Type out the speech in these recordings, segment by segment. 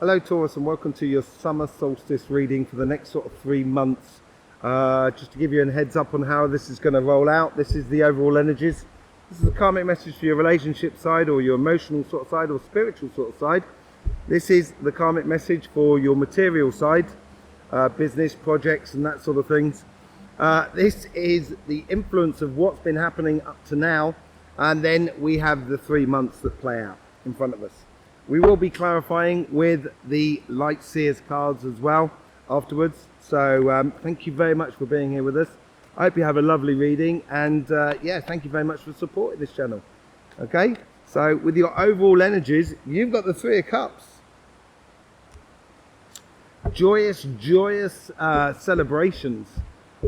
Hello Taurus, and welcome to your summer solstice reading for the next sort of 3 months. Just to give you a heads up on how this is going to roll out. This is the overall energies. This is a karmic message for your relationship side, or your emotional sort of side, or spiritual sort of side. This is the karmic message for your material side, business, projects and that sort of things. This is the influence of what's been happening up to now, and then we have the 3 months that play out in front of us. We will be clarifying with the light Seers cards as well afterwards. So thank you very much for being here with us. I hope you have a lovely reading, and yeah, thank you very much for supporting this channel. Okay, so with your overall energies, you've got the Three of Cups. Joyous celebrations.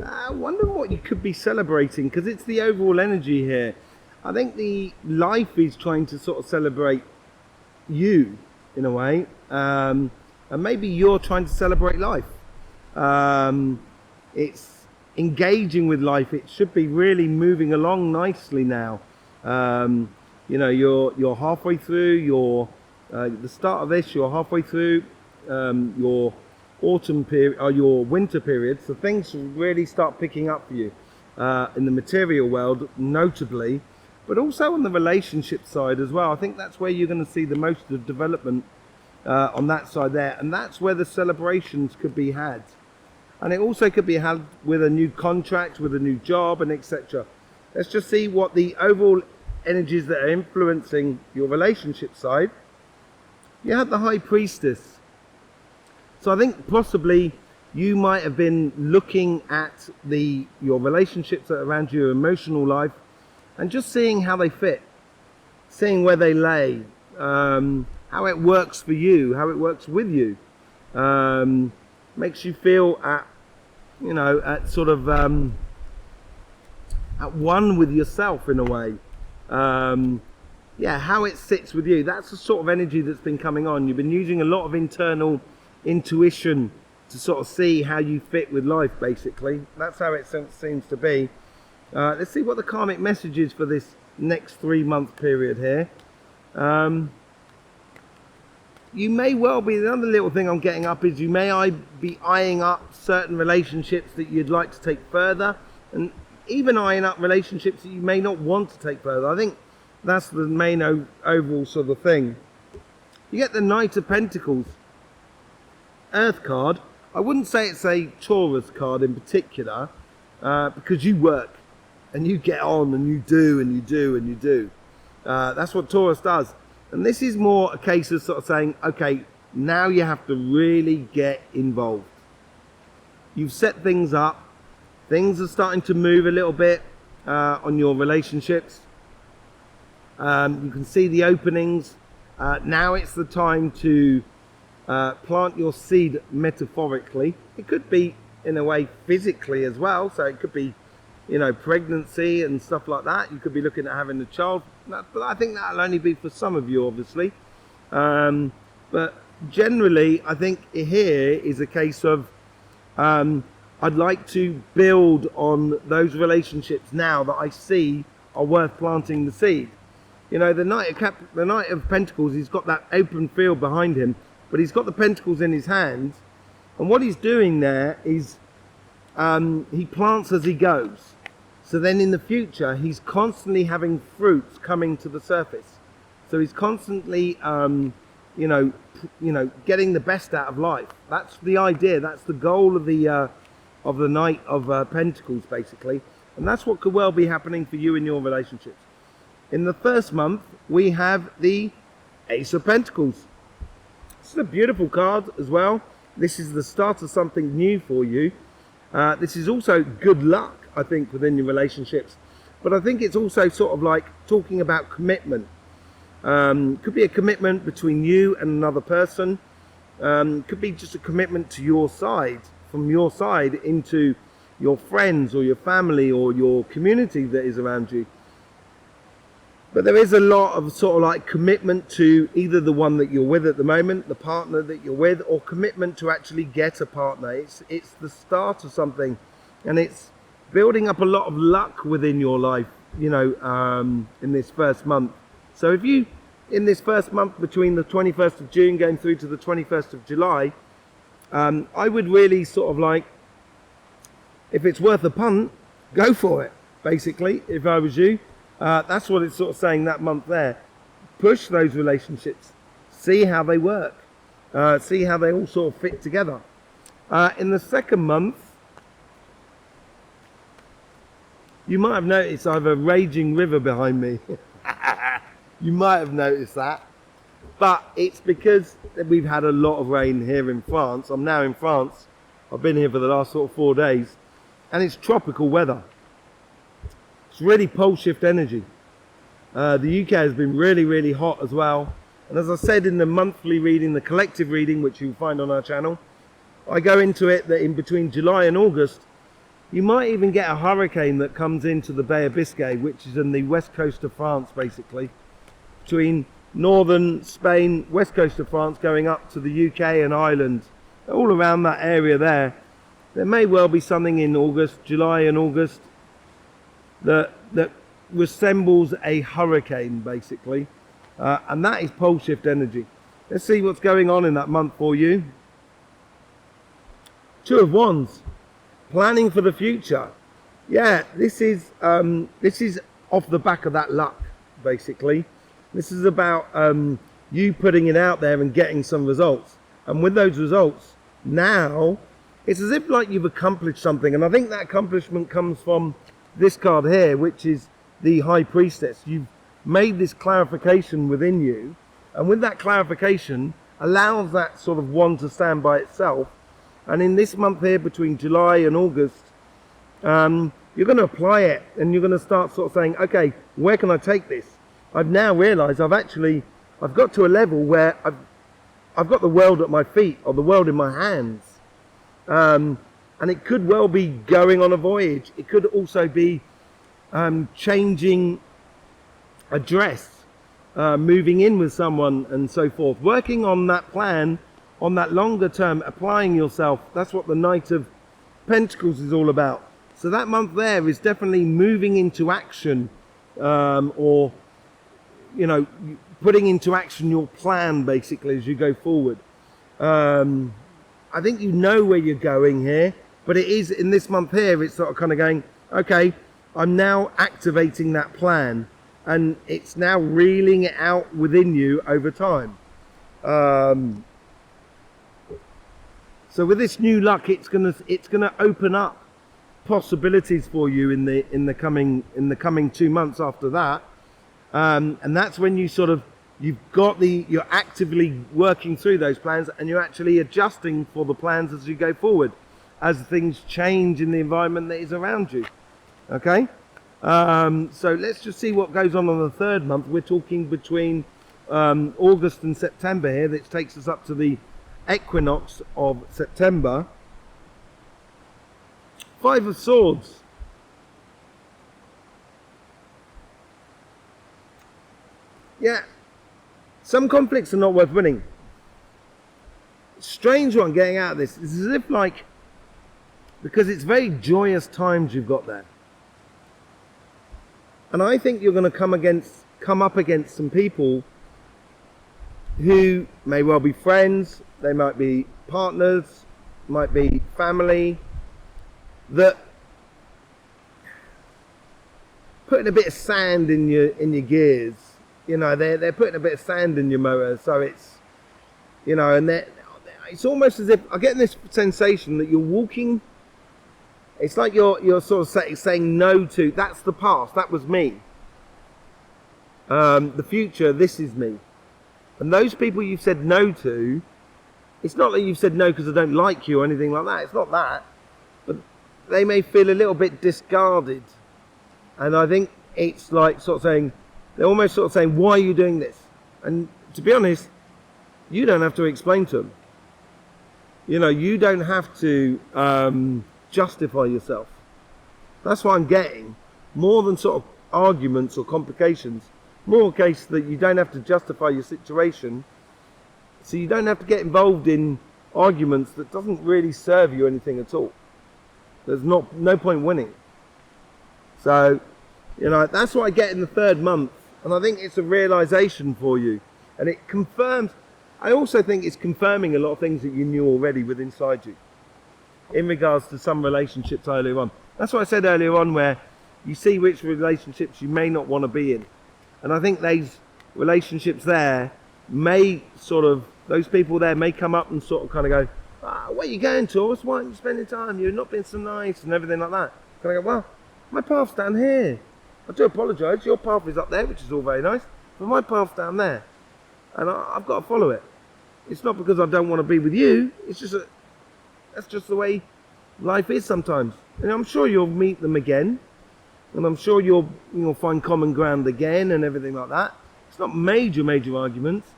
I wonder what you could be celebrating, because it's the overall energy here. I think the life is trying to sort of celebrate you in a way, and maybe you're trying to celebrate life. It's engaging with life. It should be really moving along nicely now. You know, you're halfway through the start of this. You're halfway through your autumn period or your winter period, so things really start picking up for you in the material world, notably, but also on the relationship side as well. I think that's where you're going to see the most of development on that side there, and that's where the celebrations could be had. And it also could be had with a new contract, with a new job, and etc. Let's just see what the overall energies that are influencing your relationship side. You have the High Priestess. So I think possibly you might have been looking at your relationships that are around your emotional life, and just seeing how they fit, seeing where they lay, how it works for you, how it works with you. Makes you feel at sort of at one with yourself in a way. Yeah, how it sits with you. That's the sort of energy that's been coming on. You've been using a lot of internal intuition to sort of see how you fit with life, basically. That's how it seems to be. Let's see what the karmic message is for this next 3-month period here. You may well be, another little thing I'm getting up is you may be eyeing up certain relationships that you'd like to take further, and even eyeing up relationships that you may not want to take further. I think that's the main overall sort of thing. You get the Knight of Pentacles, Earth card. I wouldn't say it's a Taurus card in particular, because you work and you get on and you do and you do and you do. That's what Taurus does. And this is more a case of sort of saying, okay, now you have to really get involved. You've set things up. Things are starting to move a little bit on your relationships. You can see the openings. Now it's the time to plant your seed metaphorically. It could be in a way physically as well. So it could be, you know, pregnancy and stuff like that. You could be looking at having a child, but I think that'll only be for some of you, obviously. But generally, I think here is a case of I'd like to build on those relationships now that I see are worth planting the seed. You know, the Knight of Pentacles, he's got that open field behind him, but he's got the pentacles in his hand, and what he's doing there is he plants as he goes. So then in the future, he's constantly having fruits coming to the surface. So he's constantly, you know, getting the best out of life. That's the idea. That's the goal of the Knight of Pentacles, basically. And that's what could well be happening for you in your relationships. In the first month, we have the Ace of Pentacles. This is a beautiful card as well. This is the start of something new for you. This is also good luck, I think, within your relationships. But I think it's also sort of like talking about commitment. Could be a commitment between you and another person. Could be just a commitment to your side, from your side into your friends or your family or your community that is around you. But there is a lot of sort of like commitment to either the one that you're with at the moment, the partner that you're with, or commitment to actually get a partner. It's the start of something, and it's building up a lot of luck within your life, you know, in this first month. So if in this first month between the 21st of June going through to the 21st of July, I would really sort of like, if it's worth a punt, go for it, basically, if I was you. That's what it's sort of saying that month there. Push those relationships. See how they work. See how they all sort of fit together. In the second month, you might have noticed I have a raging river behind me. You might have noticed that. But it's because we've had a lot of rain here in France. I'm now in France. I've been here for the last sort of 4 days. And it's tropical weather. It's really pole shift energy. The UK has been really, really hot as well. And as I said in the monthly reading, the collective reading, which you'll find on our channel, I go into it that in between July and August, you might even get a hurricane that comes into the Bay of Biscay, which is in the west coast of France, basically. Between northern Spain, west coast of France, going up to the UK and Ireland, all around that area there. There may well be something in August, July and August, that resembles a hurricane, basically. And that is pole shift energy. Let's see what's going on in that month for you. Two of Wands, planning for the future. Yeah, this is off the back of that luck, basically. This is about you putting it out there and getting some results. And with those results, now, it's as if like you've accomplished something. And I think that accomplishment comes from this card here, which is the High Priestess. You've made this clarification within you. And with that clarification, allows that sort of wand to stand by itself. And in this month here, between July and August, you're going to apply it. And you're going to start sort of saying, okay, where can I take this? I've now realized I've got to a level where I've got the world at my feet, or the world in my hands. And it could well be going on a voyage. It could also be changing address, moving in with someone and so forth. Working on that plan, on that longer term, applying yourself. That's what the Knight of Pentacles is all about. So that month there is definitely moving into action, or, you know, putting into action your plan, basically, as you go forward. I think you know where you're going here, but it is in this month here, it's sort of kind of going, okay, I'm now activating that plan, and it's now reeling it out within you over time. So with this new luck, it's gonna open up possibilities for you in the coming 2 months after that, and that's when you're actively working through those plans, and you're actually adjusting for the plans as you go forward, as things change in the environment that is around you. Okay, so let's just see what goes on the third month. We're talking between August and September here. That takes us up to the equinox of September. Five of Swords. Yeah, some conflicts are not worth winning. Strange one getting out of this. It's as if like, because it's very joyous times you've got there. And I think you're going to come up against some people who may well be friends, they might be partners, might be family, that putting a bit of sand in your gears. You know, they're putting a bit of sand in your motor, so it's, you know, and it's almost as if I get this sensation that you're walking. It's like you're sort of saying no to, that's the past, that was me. The future, this is me. And those people you've said no to, it's not that you've said no because I don't like you or anything like that. It's not that. But they may feel a little bit discarded. And I think it's like sort of saying, they're almost sort of saying, why are you doing this? And to be honest, you don't have to explain to them. You know, you don't have to justify yourself. That's what I'm getting. More than sort of arguments or complications. More a case that you don't have to justify your situation. So you don't have to get involved in arguments that doesn't really serve you anything at all. There's no point winning. So, you know, that's what I get in the third month. And I think it's a realization for you, and it confirms. I also think it's confirming a lot of things that you knew already within inside you in regards to some relationships earlier on. That's what I said earlier on, where you see which relationships you may not want to be in. And I think those relationships there may sort of, those people there may come up and sort of kind of go, where are you going, Taurus? Why aren't you spending time? You're not being so nice and everything like that. And I go, well, my path's down here. I do apologise, your path is up there, which is all very nice, but my path's down there. And I've got to follow it. It's not because I don't want to be with you, it's just that's just the way life is sometimes. And I'm sure you'll meet them again, and I'm sure you'll find common ground again and everything like that. It's not major arguments.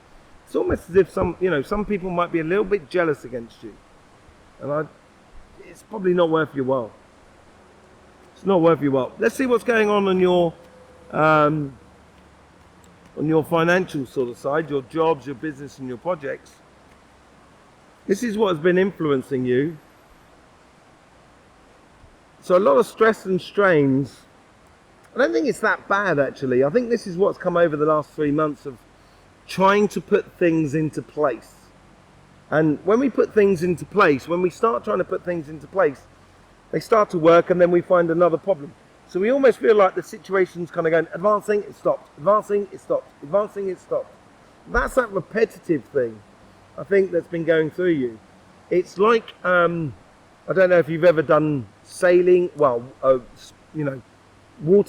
It's almost as if some people might be a little bit jealous against you, and it's probably not worth your while. It's not worth your while. Let's see what's going on your financial sort of side, your jobs, your business, and your projects. This is what has been influencing you. So a lot of stress and strains. I don't think it's that bad, actually. I think this is what's come over the last 3 months of trying to put things into place. And when we put things into place, when we start trying to put things into place, they start to work, and then we find another problem. So we almost feel like the situation's kind of going, advancing, it stopped, advancing, it stopped, advancing, it stopped. That's that repetitive thing, I think, that's been going through you. It's like, I don't know if you've ever done sailing, water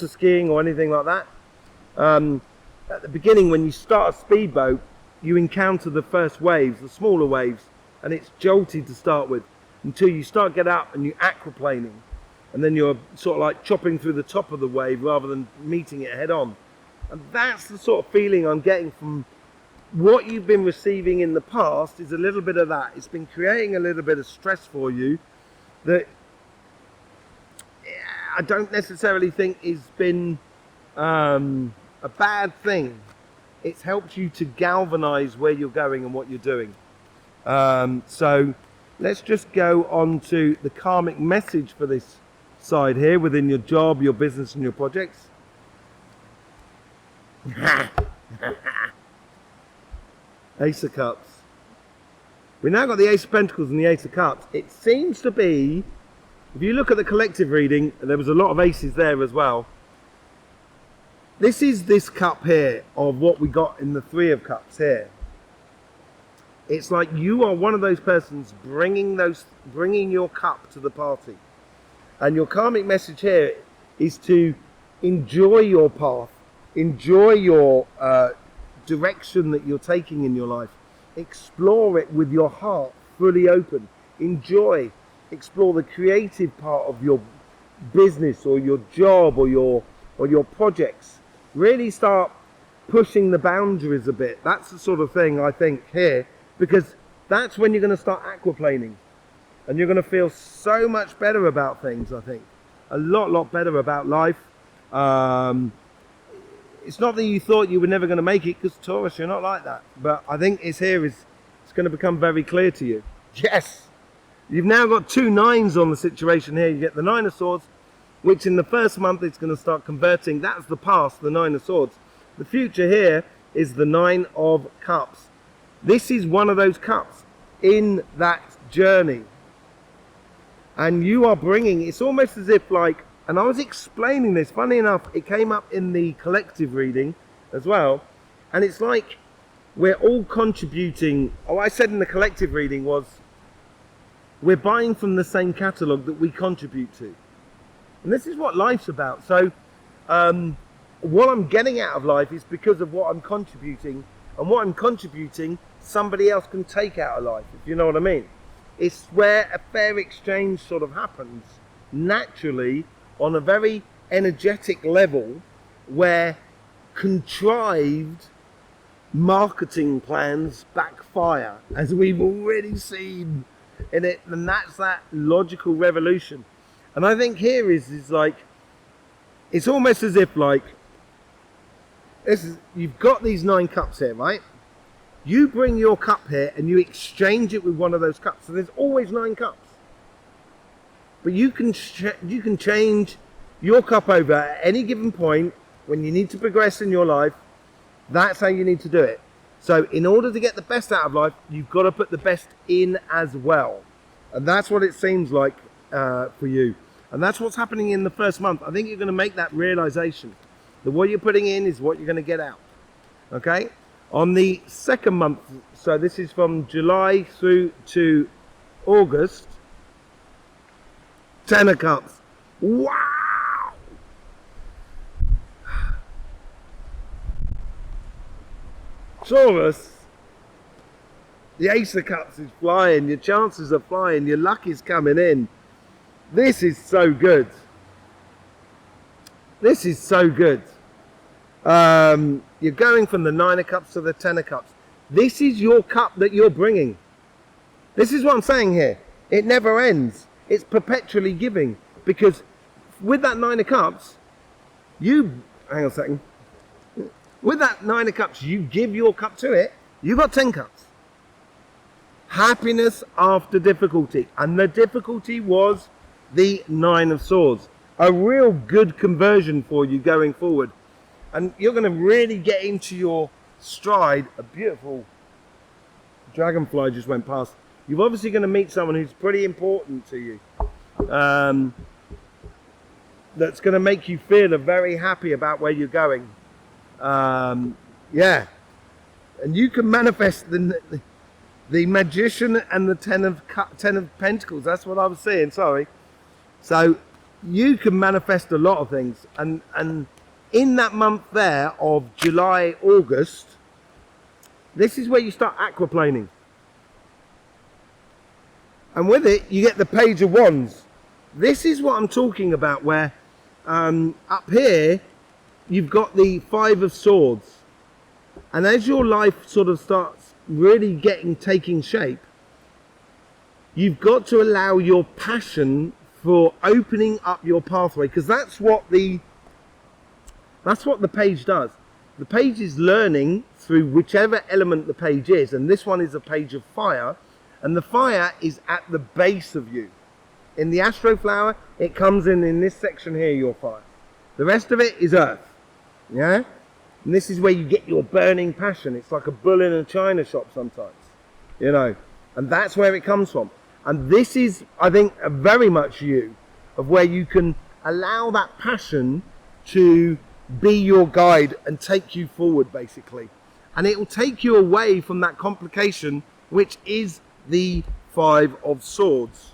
skiing or anything like that. At the beginning, when you start a speedboat, you encounter the first waves, the smaller waves, and it's jolty to start with, until you start get up and you're aquaplaning. And then you're sort of like chopping through the top of the wave rather than meeting it head on. And that's the sort of feeling I'm getting from what you've been receiving in the past, is a little bit of that. It's been creating a little bit of stress for you that I don't necessarily think has been a bad thing. It's helped you to galvanize where you're going and what you're doing. So let's just go on to the karmic message for this side here within your job, your business, and your projects. Ace of Cups. We now got the Ace of Pentacles and the Ace of Cups. It seems to be, if you look at the collective reading, there was a lot of aces there as well. This is this cup here of what we got in the Three of Cups here. It's like you are one of those persons bringing your cup to the party. And your karmic message here is to enjoy your path, enjoy your direction that you're taking in your life. Explore it with your heart fully open. Enjoy, explore the creative part of your business or your job or your projects. Really start pushing the boundaries a bit. That's the sort of thing I think here, because that's when you're going to start aquaplaning. And you're going to feel so much better about things, I think. A lot better about life. It's not that you thought you were never going to make it, because Taurus, you're not like that. But I think it's going to become very clear to you. Yes! You've now got 2 9s on the situation here. You get the 9 of Swords, which in the first month it's going to start converting. That's the past, the 9 of Swords. The future here is the 9 of Cups. This is one of those cups in that journey. And you are bringing, it's almost as if like, and I was explaining this, funny enough, it came up in the collective reading as well. And it's like we're all contributing. What I said in the collective reading was, we're buying from the same catalogue that we contribute to. And this is what life's about. So what I'm getting out of life is because of what I'm contributing. And what I'm contributing, somebody else can take out of life, if you know what I mean. It's where a fair exchange sort of happens naturally on a very energetic level, where contrived marketing plans backfire, as we've already seen in it. And that's that logical revolution. And I think here is like, it's almost as if like, you've got these 9 cups here, right? You bring your cup here and you exchange it with one of those cups. So there's always 9 cups. But you can change your cup over at any given point when you need to progress in your life. That's how you need to do it. So in order to get the best out of life, you've got to put the best in as well. And that's what it seems like for you. And that's what's happening in the first month. I think you're going to make that realization that what you're putting in is what you're going to get out. Okay? On the second month, so this is from July through to August, 10 of Cups. Wow! Taurus, the Ace of Cups is flying, your chances are flying, your luck is coming in. This is so good. This is so good. You're going from the 9 of Cups to the 10 of Cups. This is your cup that you're bringing. This is what I'm saying here. It never ends. It's perpetually giving. Because with that 9 of Cups, hang on a second. With that 9 of Cups, you give your cup to it. You got 10 cups. Happiness after difficulty. And the difficulty was the 9 of Swords. A real good conversion for you going forward. And you're going to really get into your stride. A beautiful dragonfly just went past. You're obviously going to meet someone who's pretty important to you. That's going to make you feel very happy about where you're going. Yeah. And you can manifest the Magician and the 10 of Pentacles. That's what I was saying, sorry. So you can manifest a lot of things. And in that month there of July, August, this is where you start aquaplaning. And with it, you get the Page of Wands. This is what I'm talking about, where up here, you've got the 5 of Swords. And as your life sort of starts really taking shape, you've got to allow your passion for opening up your pathway, because that's what the page does. The page is learning through whichever element the page is, and this one is a page of fire, and the fire is at the base of you. In the Astroflower, it comes in this section here, your fire. The rest of it is earth. Yeah? And this is where you get your burning passion. It's like a bull in a china shop sometimes. You know? And that's where it comes from. And this is, I think, very much you, of where you can allow that passion to be your guide and take you forward, basically. And it will take you away from that complication, which is the 5 of Swords.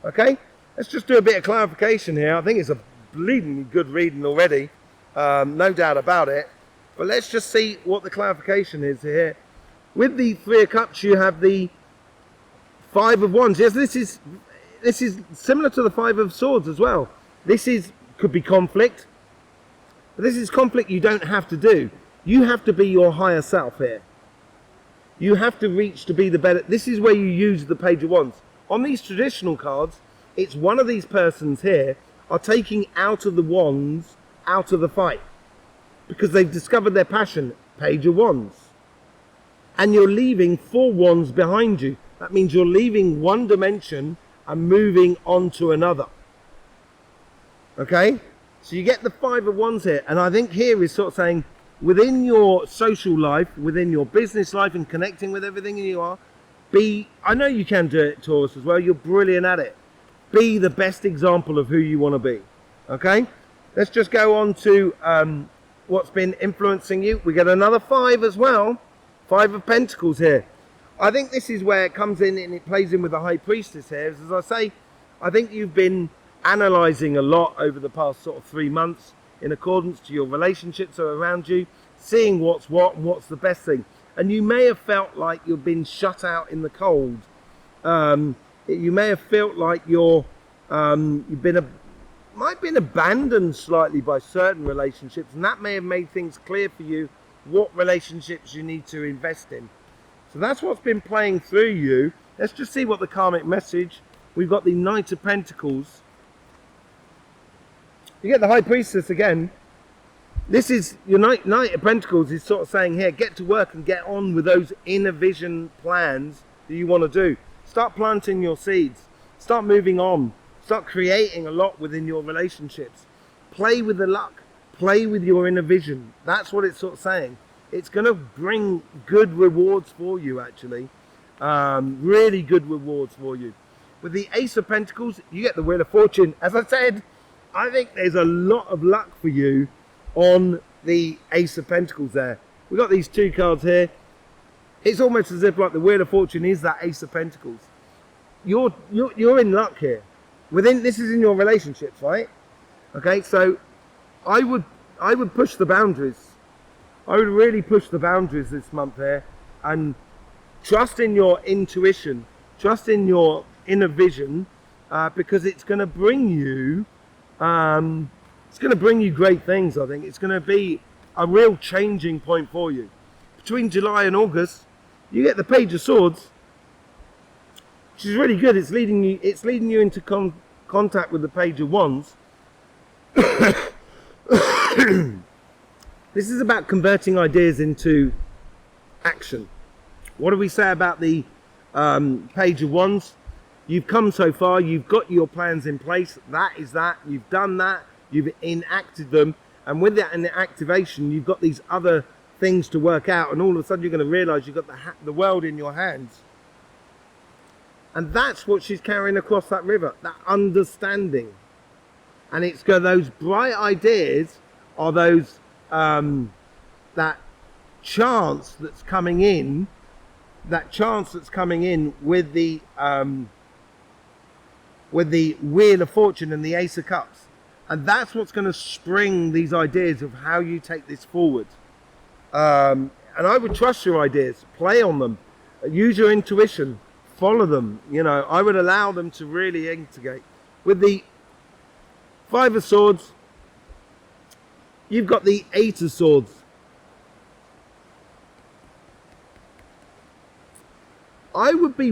Okay? Let's just do a bit of clarification here. I think it's a bleeding good reading already. No doubt about it. But let's just see what the clarification is here. With the 3 of Cups, you have the 5 of Wands. Yes, this is similar to the 5 of Swords as well. This could be conflict. But this is conflict you don't have to do. You have to be your higher self here. You have to reach to be the better. This is where you use the Page of Wands. On these traditional cards, it's one of these persons here are taking out of the wands, out of the fight. Because they've discovered their passion, Page of Wands. And you're leaving 4 wands behind you. That means you're leaving one dimension and moving on to another. Okay? So you get the 5 of Wands here. And I think here is sort of saying, within your social life, within your business life and connecting with everything you are, I know you can do it, Taurus, as well. You're brilliant at it. Be the best example of who you want to be. Okay? Let's just go on to what's been influencing you. We get another 5 as well. 5 of Pentacles here. I think this is where it comes in and it plays in with the High Priestess here. As I say, I think you've been analysing a lot over the past sort of 3 months in accordance to your relationships around you, seeing what's what and what's the best thing. And you may have felt like you've been shut out in the cold. You may have felt like you've been abandoned slightly by certain relationships, and that may have made things clear for you what relationships you need to invest in. So that's what's been playing through you. Let's just see what the karmic message. We've got the Knight of Pentacles. You get the High Priestess again. This is your Knight of Pentacles is sort of saying here, get to work and get on with those inner vision plans that you want to do. Start planting your seeds. Start moving on. Start creating a lot within your relationships. Play with the luck. Play with your inner vision. That's what it's sort of saying. It's going to bring good rewards for you, actually. Really good rewards for you. With the Ace of Pentacles, you get the Wheel of Fortune. As I said, I think there's a lot of luck for you on the Ace of Pentacles there. We've got these two cards here. It's almost as if like the Wheel of Fortune is that Ace of Pentacles. You're in luck here. This is in your relationships, right? Okay, so I would push the boundaries. I would really push the boundaries this month here, and trust in your intuition, trust in your inner vision, because it's going to bring you, great things. I think it's going to be a real changing point for you. Between July and August, you get the Page of Swords, which is really good. It's leading you into contact with the Page of Wands. This is about converting ideas into action. What do we say about the Page of Wands? You've come so far, you've got your plans in place. That is that. You've done that. You've enacted them. And with that in activation, you've got these other things to work out. And all of a sudden, you're going to realize you've got the world in your hands. And that's what she's carrying across that river, that understanding. And it's got those bright ideas, are those that chance that's coming in, with the Wheel of Fortune and the Ace of Cups. And that's what's going to spring these ideas of how you take this forward. And I would trust your ideas, play on them, use your intuition, follow them. You know, I would allow them to really integrate. With the Five of Swords, you've got the Eight of Swords. I would be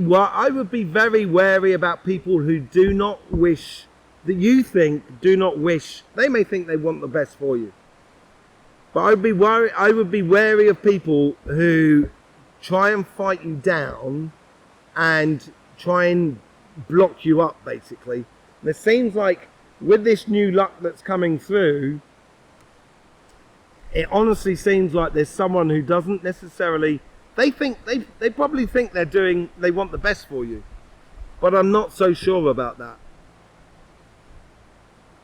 very wary about people who do not wish, that you think do not wish. They may think they want the best for you, but I would be wary of people who try and fight you down and try and block you up, basically. And it seems like with this new luck that's coming through, it honestly seems like there's someone who doesn't necessarily, they probably think they want the best for you, but I'm not so sure about that.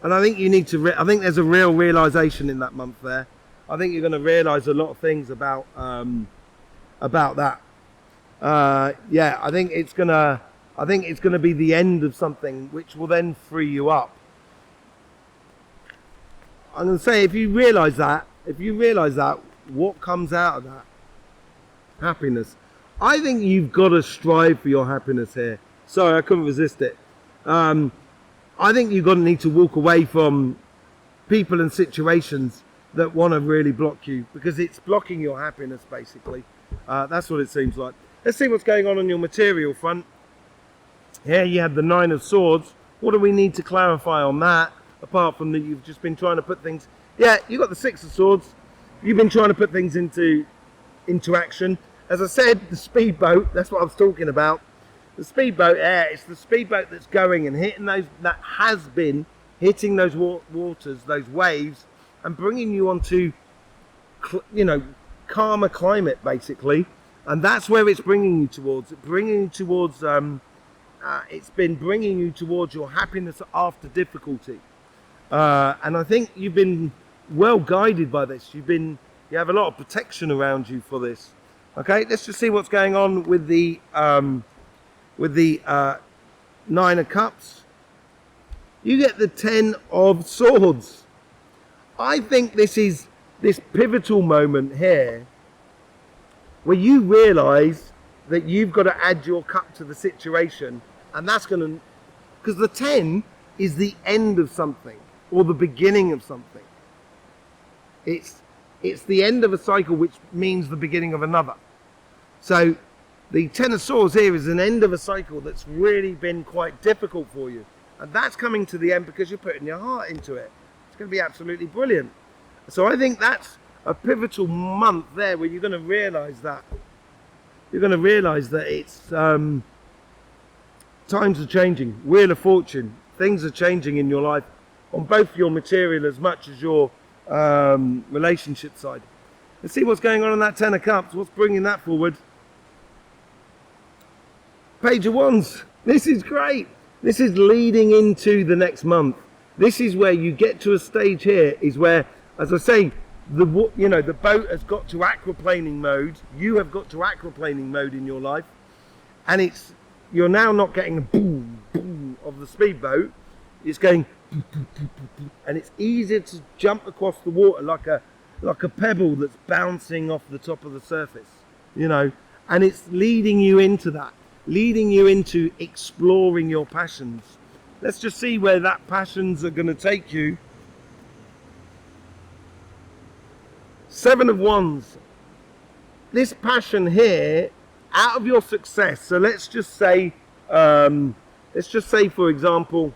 And I think you need to, I think there's a real realization in that month there. I think you're going to realize a lot of things about that. Yeah, I think it's going to be the end of something which will then free you up. I'm going to say, if you realize that, what comes out of that? Happiness. I think you've got to strive for your happiness here. Sorry, I couldn't resist it. I think you're going to need to walk away from people and situations that want to really block you, because it's blocking your happiness, basically. That's what it seems like. Let's see what's going on your material front. Here you have the Nine of Swords. What do we need to clarify on that? Apart from that, you've just been trying to put things. Yeah, you've got the Six of Swords. You've been trying to put things into action. As I said, the speedboat, that's what I was talking about. The speedboat, it's the speedboat that's going and hitting those, that has been hitting those waters, those waves, and bringing you onto, calmer climate, basically. And that's where it's bringing you towards. It's been bringing you towards your happiness after difficulty. And I think you've been well guided by this. You have a lot of protection around you for this. Okay, let's just see what's going on with the Nine of Cups. You get the Ten of Swords. I think this is this pivotal moment here where you realize that you've got to add your cup to the situation, and that's going to, because the 10 is the end of something or the beginning of something. It's the end of a cycle, which means the beginning of another. So the Ten of Swords here is an end of a cycle that's really been quite difficult for you. And that's coming to the end because you're putting your heart into it. It's going to be absolutely brilliant. So I think that's a pivotal month there where you're going to realize that. You're going to realize that it's times are changing. Wheel of Fortune. Things are changing in your life on both your material as much as your relationship side. Let's see what's going on in that Ten of Cups. What's bringing that forward? Page of Wands. This is great. This is leading into the next month. This is where you get to a stage here, is where, as I say, the boat has got to aquaplaning mode. You have got to aquaplaning mode in your life, and you're now not getting the boom boom of the speedboat. It's going boom, boom, boom, boom, boom, and it's easier to jump across the water like a pebble that's bouncing off the top of the surface, and it's leading you into that, leading you into exploring your passions. Let's just see where that passions are going to take you. Seven of Wands. This passion here, out of your success. So let's just say, for example,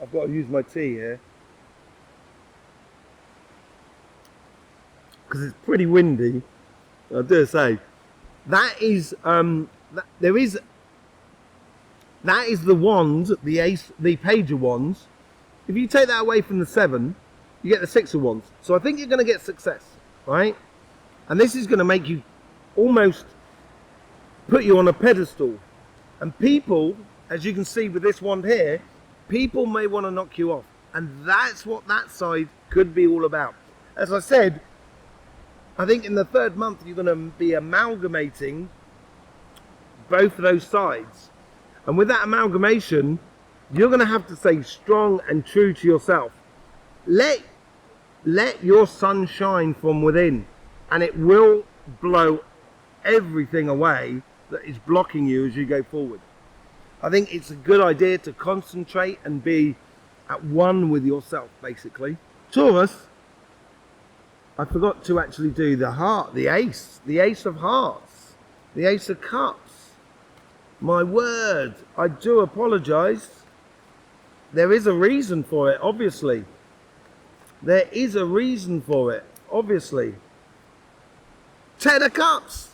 I've got to use my tea here because it's pretty windy. I dare say that is that is the Wands, the Ace, the Page of Wands. If you take that away from the 7, you get the 6 of Wands. So I think you're going to get success, right? And this is going to make you almost put you on a pedestal. And people, as you can see with this wand here, people may want to knock you off. And that's what that side could be all about. As I said, I think in the 3rd month, you're going to be amalgamating both of those sides. And with that amalgamation, you're going to have to stay strong and true to yourself. Let your sun shine from within, and it will blow everything away that is blocking you as you go forward. I think it's a good idea to concentrate and be at one with yourself, basically. Taurus, I forgot to actually do the heart, the Ace of Hearts, the Ace of Cups. My word, I do apologise. There is a reason for it, obviously. There is a reason for it, obviously. Ten of Cups.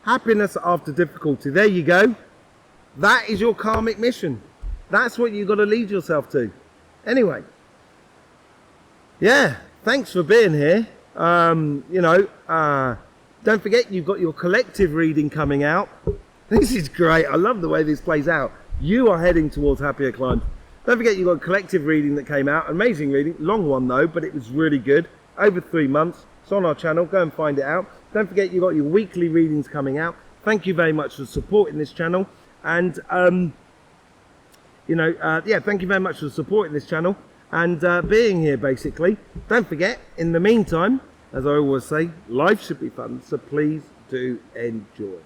Happiness after difficulty. There you go. That is your karmic mission. That's what you've got to lead yourself to. Anyway. Yeah, thanks for being here. Don't forget, you've got your collective reading coming out. This is great. I love the way this plays out. You are heading towards happier climbs. Don't forget, you've got a collective reading that came out. Amazing reading. Long one, though, but it was really good. Over 3 months. It's on our channel. Go and find it out. Don't forget, you've got your weekly readings coming out. Thank you very much for supporting this channel. And, thank you very much for supporting this channel and being here, basically. Don't forget, in the meantime, as I always say, life should be fun, so please do enjoy.